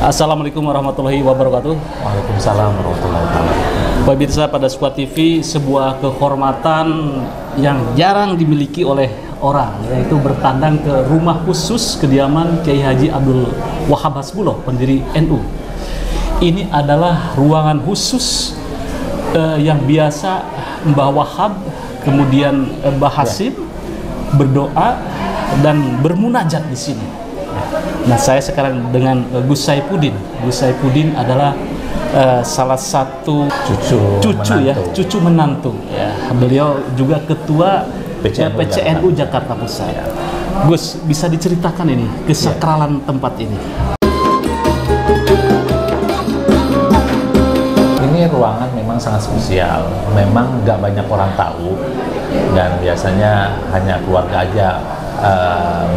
Assalamualaikum warahmatullahi wabarakatuh. Waalaikumsalam warahmatullahi wabarakatuh. Pemirsa, pada Squad TV, sebuah kehormatan yang jarang dimiliki oleh orang, yaitu bertandang ke rumah khusus kediaman Kiai Haji Abdul Wahab Hasbuloh, pendiri NU. Ini adalah ruangan khusus yang biasa Mbah Wahab, kemudian Mbah Hasim berdoa dan bermunajat di sini. Nah, saya sekarang dengan Gus Saifuddin. Gus Saifuddin adalah salah satu cucu menantu. Ya, beliau juga ketua PCNU Jakarta Pusat. Gus, bisa diceritakan ini kesakralan tempat ini? Ini ruangan memang sangat spesial. Memang nggak banyak orang tahu, dan biasanya hanya keluarga aja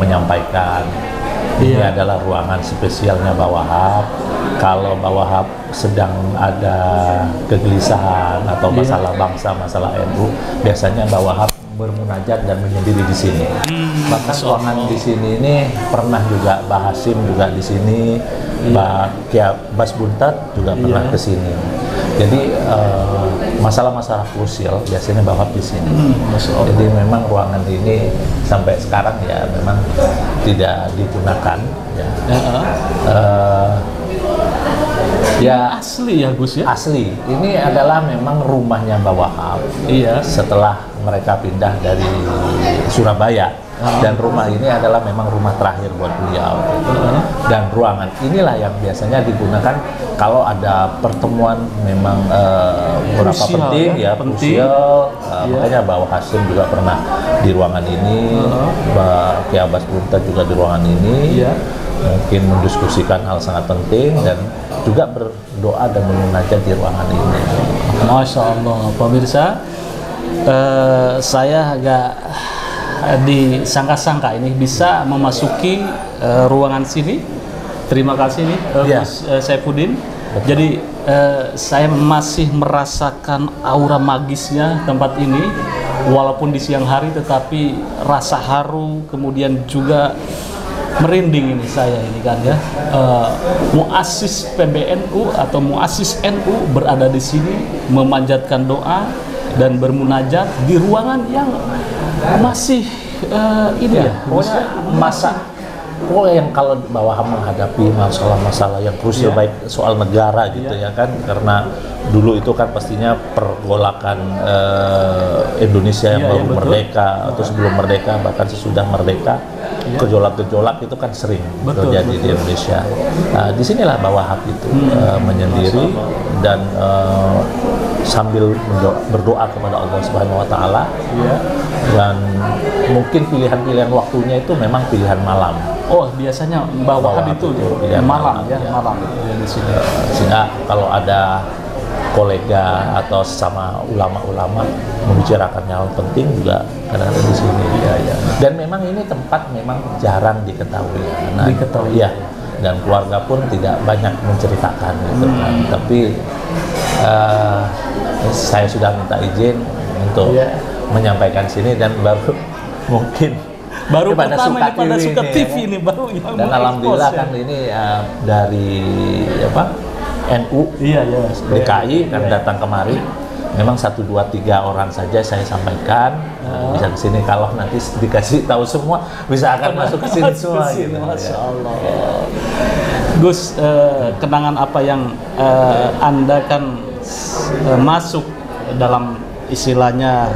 menyampaikan. Ini adalah ruangan spesialnya Mbah Wahab. Kalau Mbah Wahab sedang ada kegelisahan atau masalah bangsa, masalah NU, biasanya Mbah Wahab bermunajat dan menyendiri di sini. Bahkan ruangan di sini ini pernah juga Mbah Hasim juga di sini, Mbah Kiai Bas Buntat juga pernah ke sini. Jadi masalah-masalah krusial biasanya Mbah Wahab di sini. Jadi memang ruangan ini sampai sekarang ya memang tidak digunakan. Ya Asli ya Gus ya? Asli. Ini adalah memang rumahnya Mbah Wahab. Iya. Setelah mereka pindah dari Surabaya, dan rumah ini adalah memang rumah terakhir buat beliau. Dan ruangan inilah yang biasanya digunakan kalau ada pertemuan memang beberapa penting ya, krusial. Makanya Mbah Hasim juga pernah di ruangan ini, Mbah Kiai Bas Buntat juga di ruangan ini. Mungkin mendiskusikan hal sangat penting dan juga berdoa dan bermunajat di ruangan ini. Masya Allah, pemirsa, saya agak disangka-sangka ini bisa memasuki ruangan sini. Terima kasih nih Gus Saifuddin. Jadi saya masih merasakan aura magisnya tempat ini, walaupun di siang hari, tetapi rasa haru kemudian juga merinding ini saya ini kan ya. Muassis PBNU atau muassis NU berada di sini memanjatkan doa dan bermunajat di ruangan yang masih pokoknya yang kalau Mbah Wahab menghadapi masalah-masalah yang krusial, baik soal negara gitu ya kan, karena dulu itu kan pastinya pergolakan Indonesia yang baru merdeka atau sebelum merdeka, bahkan sesudah merdeka, gejolak-gejolak itu kan sering terjadi di Indonesia. Nah, disinilah Mbah Wahab itu menyendiri dan sambil berdoa kepada Allah Subhanahu Wa Taala, dan mungkin pilihan-pilihan waktunya itu memang pilihan malam. Oh, biasanya Mbah Wahab itu malam ya, malam di sini. Sehingga kalau ada kolega atau sesama ulama-ulama membicarakan hal penting juga kadang-kadang di sini. Dan memang ini tempat memang jarang diketahui. Ya. Dan keluarga pun tidak banyak menceritakan gitu kan. Tapi saya sudah minta izin untuk menyampaikan sini, dan baru mungkin pertama pada Suka TV ini baru yang dan alhamdulillah kan ini dari NU DKI kan datang kemari. Memang 1, 2, 3 orang saja saya sampaikan bisa ke sini. Kalau nanti dikasih tahu semua bisa akan masuk ke sini semua. Masya Allah. Gus, kenangan apa yang Anda kan masuk dalam istilahnya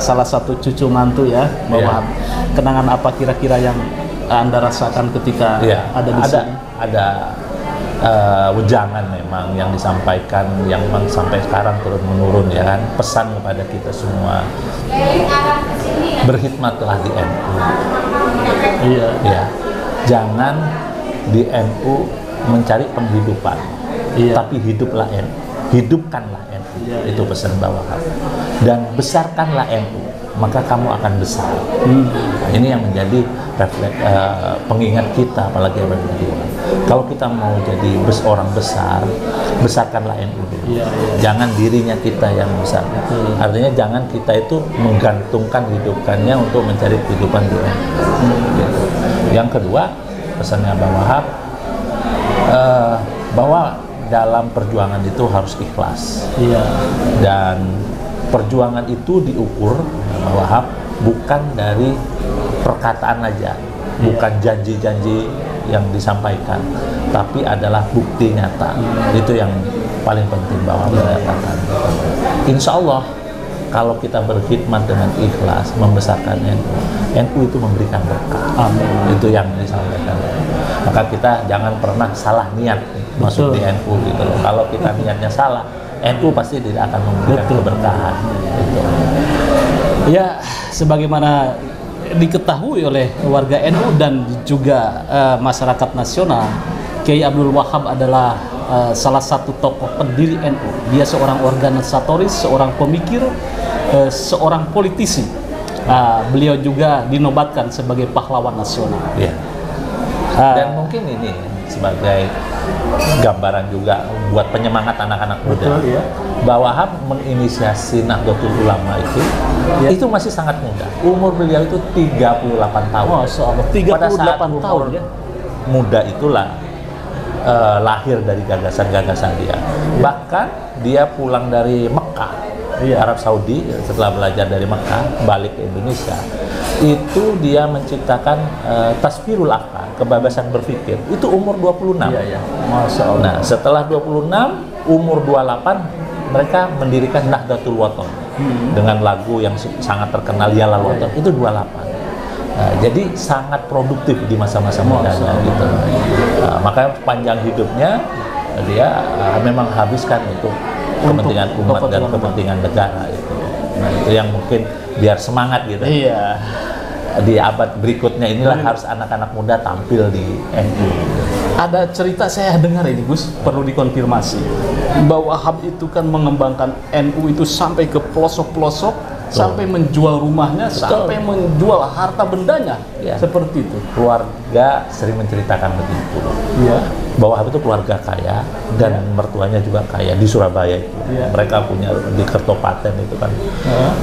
salah satu cucu mantu ya, Mbah Wahab. Kenangan apa kira-kira yang Anda rasakan ketika ada di sini? Ada wejangan memang yang disampaikan, yang memang sampai sekarang turun menurun ya kan, pesan kepada kita semua, berkhidmatlah di NU. Jangan di NU mencari penghidupan, tapi hidupkanlah NU. Itu pesan Mbah Wahab. Dan besarkanlah NU, maka kamu akan besar. Nah, ini yang menjadi pengingat kita, apalagi abad kedua. Kalau kita mau jadi orang besar, besarkanlah NU dulu. Jangan dirinya kita yang besar. Artinya jangan kita itu menggantungkan hidupannya untuk mencari kehidupan di NU. Yang kedua, pesannya Mbah Wahab, bahwa dalam perjuangan itu harus ikhlas. Iya. Dan perjuangan itu diukur bahwa bukan dari perkataan aja, bukan janji-janji yang disampaikan, tapi adalah bukti nyata. Itu yang paling penting bahwa menyatakan. Insya Allah kalau kita berkhidmat dengan ikhlas, membesarkan NU itu memberikan berkah. Amin. Itu yang disampaikan. Maka kita jangan pernah salah niat masuk di NU gitu loh. Kalau kita niatnya salah, NU pasti tidak akan memberikan keberkahan. Gitu. Ya, sebagaimana diketahui oleh warga NU dan juga masyarakat nasional, Kiai Abdul Wahab adalah salah satu tokoh pendiri NU. Dia seorang organisatoris, seorang pemikir, seorang politisi. Beliau juga dinobatkan sebagai pahlawan nasional. Ya. Dan mungkin ini sebagai gambaran juga buat penyemangat anak-anak muda. Betul, ya. Bahwa Wahab menginisiasi Nahdlatul Ulama itu masih sangat muda. Umur beliau itu 38 tahun. Masya Allah, 38 Pada saat tahun ya. Muda itulah lahir dari gagasan-gagasan dia. Bahkan dia pulang dari Mekah, Arab Saudi, setelah belajar dari Mekah balik ke Indonesia, itu dia menciptakan tasfirul akal, kebebasan berpikir. Itu umur 26. Iya. Masya Allah. Nah, setelah 26, umur 28 mereka mendirikan Nahdlatul Wathon dengan lagu yang sangat terkenal Yalal Wathon. Itu 28. Nah, jadi sangat produktif di masa-masa mudanya gitu. Nah, maka panjang hidupnya dia memang habiskan untuk kepentingan umat dan kepentingan negara gitu. Nah, itu yang mungkin biar semangat gitu. Iya. Di abad berikutnya inilah harus anak-anak muda tampil di NU. Ada cerita saya dengar ini, Gus, perlu dikonfirmasi. Bahwa Wahab itu kan mengembangkan NU itu sampai ke pelosok-pelosok, sampai menjual rumahnya, sampai menjual harta bendanya, seperti itu. Keluarga sering menceritakan begitu. Iya. Bahwa Wahab itu keluarga kaya dan mertuanya juga kaya di Surabaya itu. Mereka punya di Kertopaten itu kan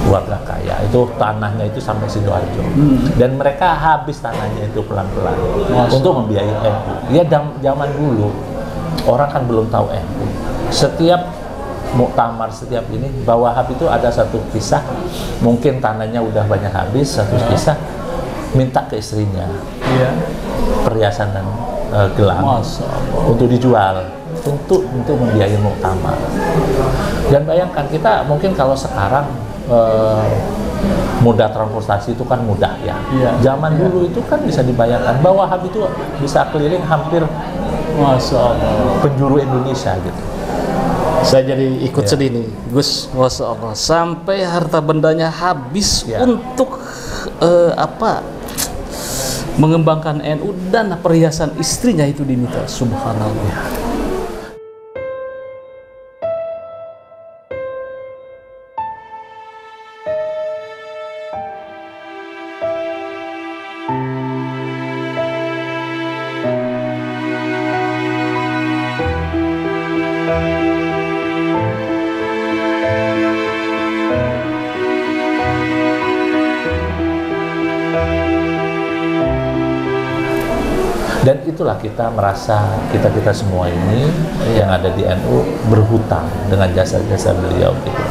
keluarga kaya. Itu tanahnya itu sampai Sidoarjo. Dan mereka habis tanahnya itu pelan-pelan untuk membiayai NU. Ya zaman dulu orang kan belum tahu NU. Setiap muktamar, setiap ini, bahwa Wahab itu ada satu kisah, mungkin tanahnya udah banyak habis, satu kisah minta ke istrinya perhiasan dan gelang untuk dijual untuk membiayai muktamar. Dan bayangkan kita mungkin kalau sekarang moda transportasi itu kan mudah ya. Zaman dulu itu kan bisa dibayangkan bahwa Wahab itu bisa keliling hampir penjuru Indonesia gitu. Saya jadi ikut sedih nih, Gus. Masya Allah, sampai harta bendanya habis untuk mengembangkan NU, dan perhiasan istrinya itu diminta. Subhanallah. Dan itulah kita merasa kita semua ini yang ada di NU berhutang dengan jasa-jasa beliau gitu.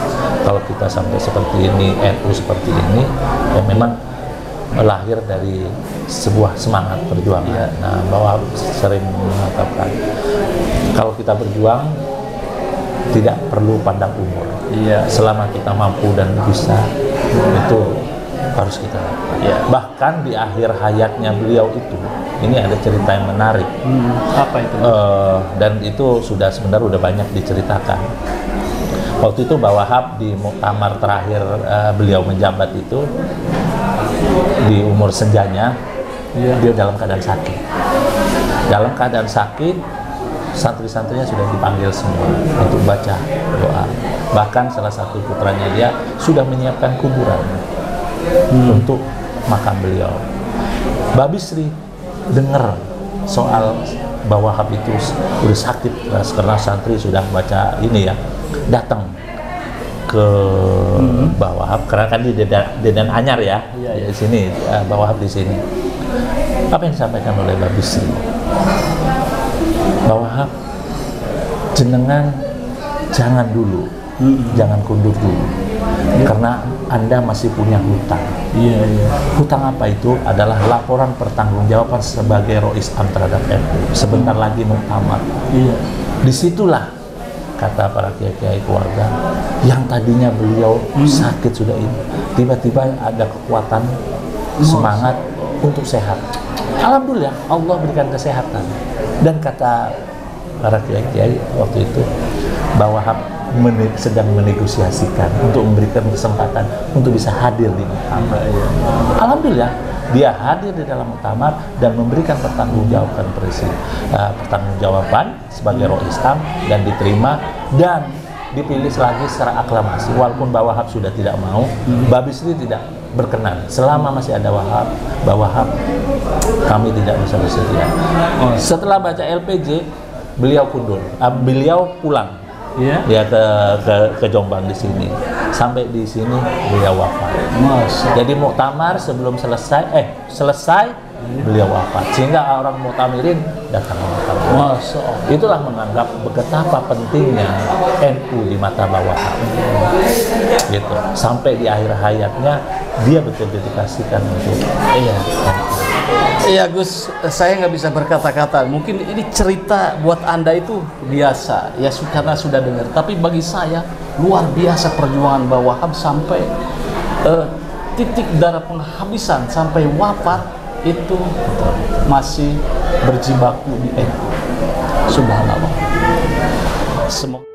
Kalau kita sampai seperti ini, NU seperti ini, ya memang lahir dari sebuah semangat perjuangan. Nah, bahwa sering mengatakan kalau kita berjuang tidak perlu pandang umur. Selama kita mampu dan bisa, itu harus kita lakukan. Bahkan di akhir hayatnya beliau itu, ini ada cerita yang menarik. Apa itu? Dan itu sebenarnya udah banyak diceritakan. Waktu itu Mbah Wahab di muktamar terakhir beliau menjabat itu, di umur senjanya, dia dalam keadaan sakit. Dalam keadaan sakit, santri-santrinya sudah dipanggil semua untuk baca doa. Bahkan salah satu putranya dia sudah menyiapkan kuburan untuk makam beliau. Mbak Bisri dengar soal Mbah Wahab itu udah sakit karena santri sudah baca ini ya, datang ke Mbah Wahab karena kan di Dedan Anyar ya, di sini Mbah Wahab di sini. Apa yang disampaikan oleh Mbak Bisri? Mbah Wahab, jenengan jangan dulu, jangan kundur dulu, karena Anda masih punya hutang. Iya, iya. Hutang apa itu? Adalah laporan pertanggungjawaban sebagai Rois Am terhadap NU. Sebentar lagi muktamar. Iya. Disitulah kata para kiai-kiai keluarga yang tadinya beliau sakit sudah ini, tiba-tiba ada kekuatan semangat untuk sehat. Alhamdulillah Allah berikan kesehatan. Dan kata para kiai-kiai waktu itu bahwa sedang menegosiasikan untuk memberikan kesempatan untuk bisa hadir di muktamar. Alhamdulillah dia hadir di dalam muktamar dan memberikan pertanggungjawaban sebagai Rois Am dan diterima dan dipilih lagi secara aklamasi. Walaupun Mbak Wahab sudah tidak mau, Mbak Bisri tidak berkenan. Selama masih ada Mbak Wahab, kami tidak bisa bersedia. Setelah baca LPJ, beliau beliau pulang. Iya. Dia ke Jombang di sini. Sampai di sini beliau wafat. Jadi muktamar sebelum selesai beliau wafat. Sehingga orang muktamirin datang ke muktamar. Itulah menganggap betapa pentingnya NU di mata Mbak Wahab. Gitu. Sampai di akhir hayatnya dia betul dedikasikan untuk Iya Gus, saya nggak bisa berkata-kata. Mungkin ini cerita buat Anda itu biasa, ya karena sudah dengar. Tapi bagi saya luar biasa perjuangan Mbak Wahab sampai titik darah penghabisan sampai wafat itu masih berjibaku di NU. Subhanallah. Semoga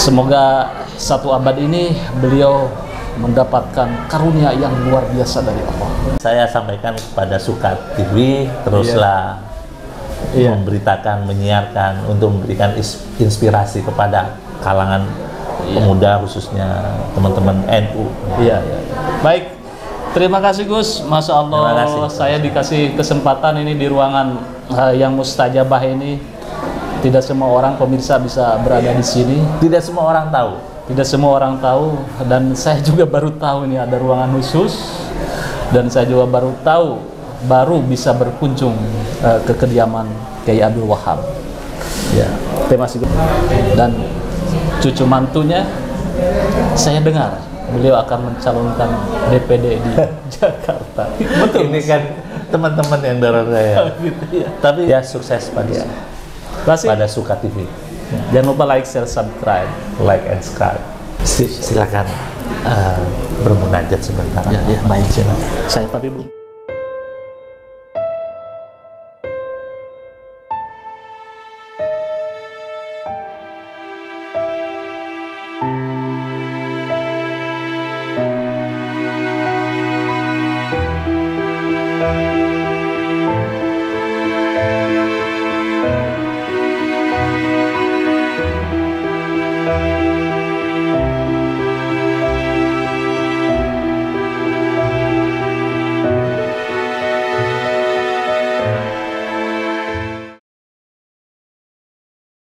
Semoga satu abad ini beliau mendapatkan karunia yang luar biasa dari Allah. Saya sampaikan kepada Sukat TV, teruslah memberitakan, menyiarkan untuk memberikan inspirasi kepada kalangan pemuda, khususnya teman-teman NU. Iya. Baik, terima kasih Gus. Masya Allah, saya dikasih kesempatan ini di ruangan yang mustajabah ini. Tidak semua orang pemirsa bisa berada di sini. Tidak semua orang tahu. Tidak semua orang tahu, dan saya juga baru tahu ini ada ruangan khusus, dan saya juga baru bisa berkunjung ke kediaman Kiai Abdul Wahab. Ya, terima kasih. Dan cucu mantunya, saya dengar beliau akan mencalonkan DPD di Jakarta. Betul. Ini kan teman-teman yang dorong saya. Gitu, ya. Tapi ya sukses pada Sukat TV. Jangan lupa like, share, subscribe. Like and subscribe. Silakan bermunajat sebentar. Ya, baik. Saya tapi belum.